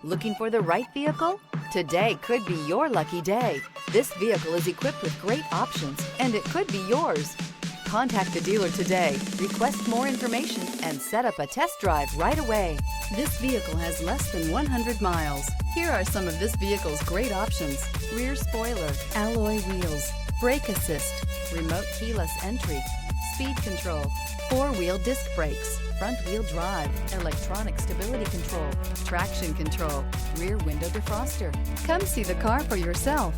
Looking for the right vehicle? Today could be your lucky day. This vehicle is equipped with great options and it could be yours. Contact the dealer today, request more information, and set up a test drive right away. This vehicle has less than 100 miles. Here are some of this vehicle's great options: rear spoiler, alloy wheels, brake assist, remote keyless entry, speed control, four-wheel disc brakes, front-wheel drive, electronic stability control, traction control, rear window defroster. Come see the car for yourself.